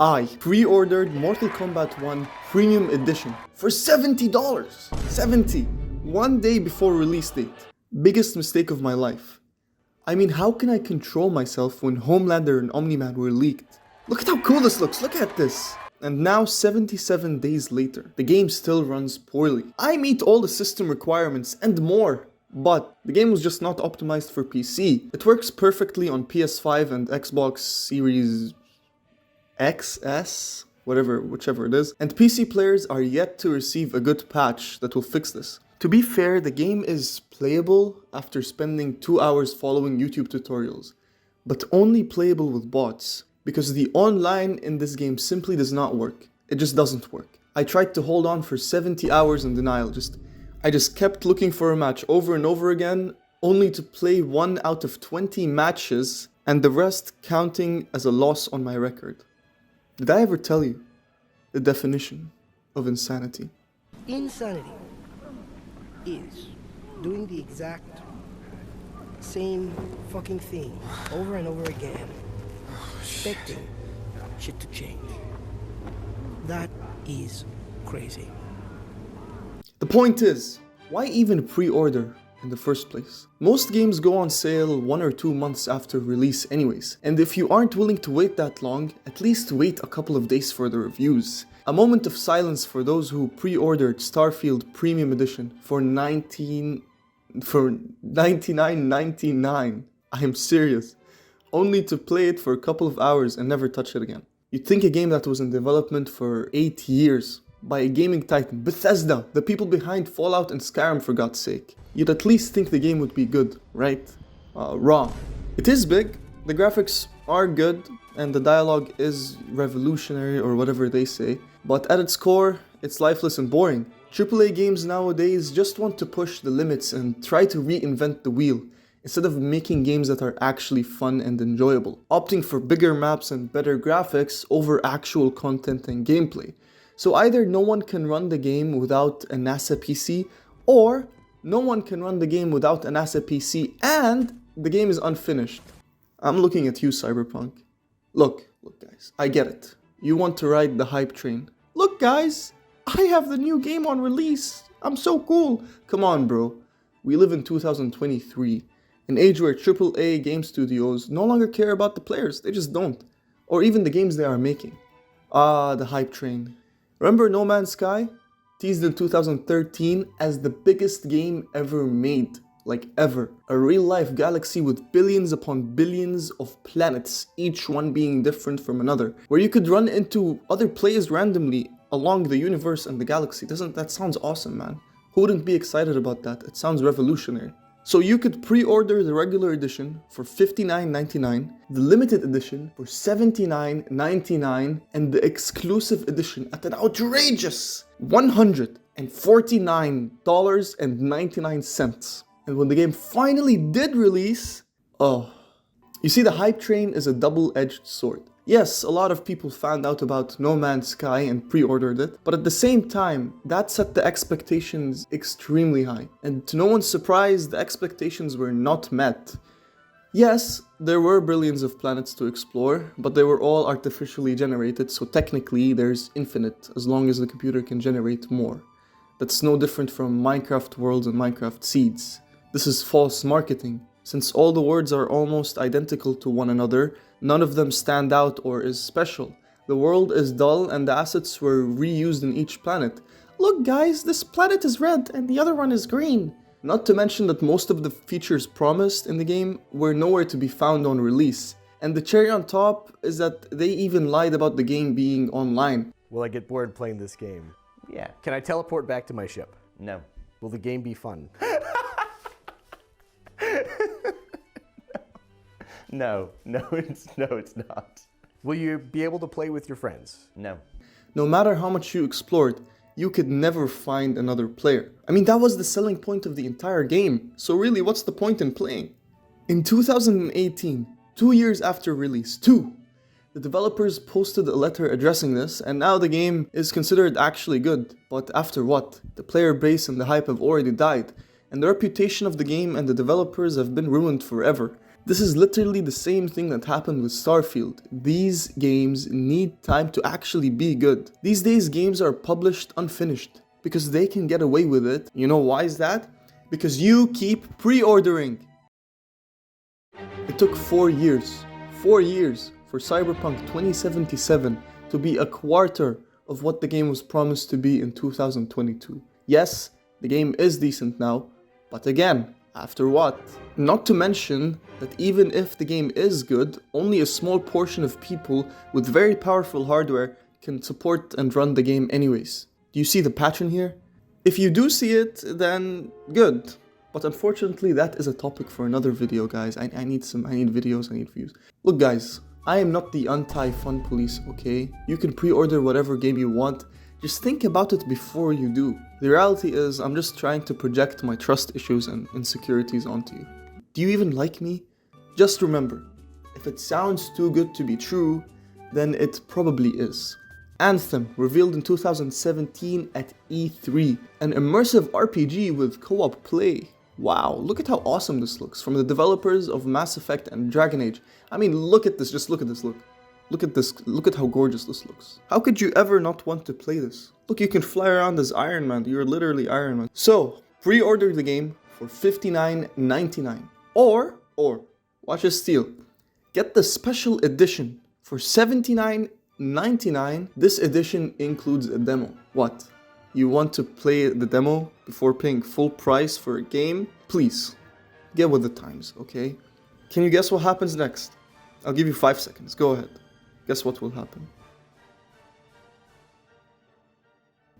I pre-ordered Mortal Kombat 1 Premium Edition for $70. 70. One day before release date. Biggest mistake of my life. I mean, how can I control myself when Homelander and Omni-Man were leaked? Look at how cool this looks, look at this! And now 77 days later, the game still runs poorly. I meet all the system requirements and more, but the game was just not optimized for PC. It works perfectly on PS5 and Xbox Series XS, whichever it is, and PC players are yet to receive a good patch that will fix this. To be fair, the game is playable after spending 2 hours following YouTube tutorials, but only playable with bots, because the online in this game simply does not work. It just doesn't work. I tried to hold on for 70 hours in denial, I just kept looking for a match over and over again, only to play 1 out of 20 matches, and the rest counting as a loss on my record. Did I ever tell you the definition of insanity? Insanity is doing the exact same fucking thing over and over again, expecting shit to change. That is crazy. The point is, why even pre-order in the first place? Most games go on sale 1 or 2 months after release anyways, and if you aren't willing to wait that long, at least wait a couple of days for the reviews. A moment of silence for those who pre-ordered Starfield Premium Edition for $99.99. I am serious. Only to play it for a couple of hours and never touch it again. You'd think a game that was in development for 8 years by a gaming titan, Bethesda, the people behind Fallout and Skyrim for God's sake. You'd at least think the game would be good, right? Wrong. It is big, the graphics are good, and the dialogue is revolutionary or whatever they say, but at its core, it's lifeless and boring. AAA games nowadays just want to push the limits and try to reinvent the wheel, instead of making games that are actually fun and enjoyable, opting for bigger maps and better graphics over actual content and gameplay. So either no one can run the game without a NASA PC, or no one can run the game without a NASA PC and the game is unfinished. I'm looking at you, Cyberpunk. Look guys, I get it. You want to ride the hype train. Look guys, I have the new game on release. I'm so cool. Come on bro. We live in 2023, an age where AAA game studios no longer care about the players. They just don't. Or even the games they are making. The hype train. Remember No Man's Sky? Teased in 2013 as the biggest game ever made. Like ever. A real-life galaxy with billions upon billions of planets, each one being different from another, where you could run into other players randomly along the universe and the galaxy. That sounds awesome, man. Who wouldn't be excited about that? It sounds revolutionary. So you could pre-order the regular edition for $59.99, the limited edition for $79.99, and the exclusive edition at an outrageous $149.99. And when the game finally did release, you see, the hype train is a double-edged sword. Yes, a lot of people found out about No Man's Sky and pre-ordered it, but at the same time, that set the expectations extremely high. And to no one's surprise, the expectations were not met. Yes, there were billions of planets to explore, but they were all artificially generated, so technically there's infinite, as long as the computer can generate more. That's no different from Minecraft worlds and Minecraft seeds. This is false marketing. Since all the words are almost identical to one another, none of them stand out or is special. The world is dull and the assets were reused in each planet. Look guys, this planet is red and the other one is green. Not to mention that most of the features promised in the game were nowhere to be found on release. And the cherry on top is that they even lied about the game being online. Will I get bored playing this game? Yeah. Can I teleport back to my ship? No. Will the game be fun? No, it's not. Will you be able to play with your friends? No. No matter how much you explored, you could never find another player. I mean, that was the selling point of the entire game. So really, what's the point in playing? In 2018, 2 years after release, the developers posted a letter addressing this, and now the game is considered actually good. But after what? The player base and the hype have already died, and the reputation of the game and the developers have been ruined forever. This is literally the same thing that happened with Starfield. These games need time to actually be good. These days games are published unfinished because they can get away with it. You know why is that? Because you keep pre-ordering. It took 4 years for Cyberpunk 2077 to be a quarter of what the game was promised to be in 2022. Yes, the game is decent now, but again, after what? Not to mention that even if the game is good, only a small portion of people with very powerful hardware can support and run the game anyways. Do you see the pattern here? If you do see it, then good. But unfortunately, that is a topic for another video, guys. I need videos, I need views. Look, guys, I am not the anti-fun police, okay? You can pre-order whatever game you want. Just think about it before you do. The reality is, I'm just trying to project my trust issues and insecurities onto you. Do you even like me? Just remember, if it sounds too good to be true, then it probably is. Anthem, revealed in 2017 at E3. An immersive RPG with co-op play. Wow, look at how awesome this looks, from the developers of Mass Effect and Dragon Age. I mean, look at this, just look at this, look. Look at this, look at how gorgeous this looks. How could you ever not want to play this? Look, you can fly around as Iron Man, you're literally Iron Man. So, pre-order the game for $59.99. Or, watch this steal. Get the special edition for $79.99. This edition includes a demo. What? You want to play the demo before paying full price for a game? Please, get with the times, okay? Can you guess what happens next? I'll give you 5 seconds, go ahead. Guess what will happen?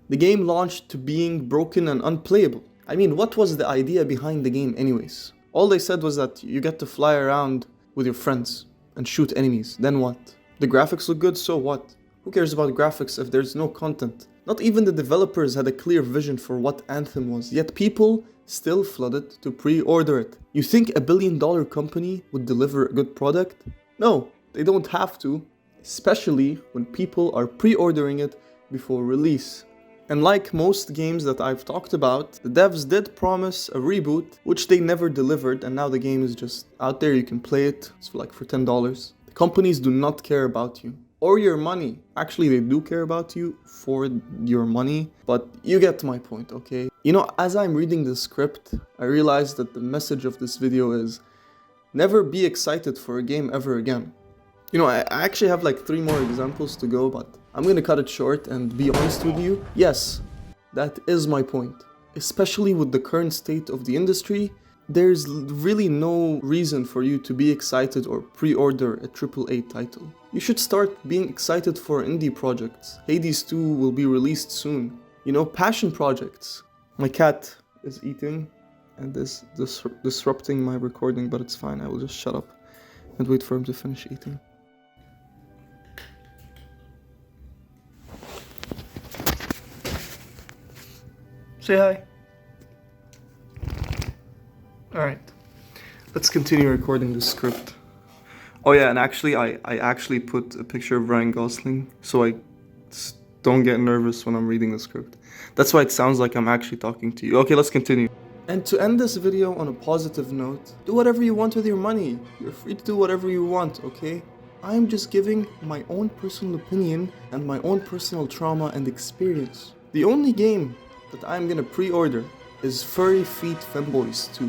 The game launched to being broken and unplayable. I mean, what was the idea behind the game anyways? All they said was that you get to fly around with your friends and shoot enemies. Then what? The graphics look good, so what? Who cares about graphics if there's no content? Not even the developers had a clear vision for what Anthem was, yet people still flooded to pre-order it. You think a $1 billion company would deliver a good product? No, they don't have to, especially when people are pre-ordering it before release. And like most games that I've talked about, the devs did promise a reboot, which they never delivered, and now the game is just out there, you can play it, it's for $10. The companies do not care about you. Or your money. Actually, they do care about you for your money, but you get my point, okay? You know, as I'm reading the script, I realized that the message of this video is never be excited for a game ever again. You know, I actually have 3 more examples to go, but I'm gonna cut it short and be honest with you. Yes, that is my point. Especially with the current state of the industry, there's really no reason for you to be excited or pre-order a AAA title. You should start being excited for indie projects. Hades 2 will be released soon. You know, passion projects. My cat is eating and is disrupting my recording, but it's fine. I will just shut up and wait for him to finish eating. Say hi. Alright, let's continue recording the script. Oh yeah, and actually I actually put a picture of Ryan Gosling so I don't get nervous when I'm reading the script. That's why it sounds like I'm actually talking to you. Okay, let's continue. And to end this video on a positive note, do whatever you want with your money. You're free to do whatever you want, okay? I'm just giving my own personal opinion and my own personal trauma and experience. The only game that I'm gonna pre-order is Furry Feet Femboys 2.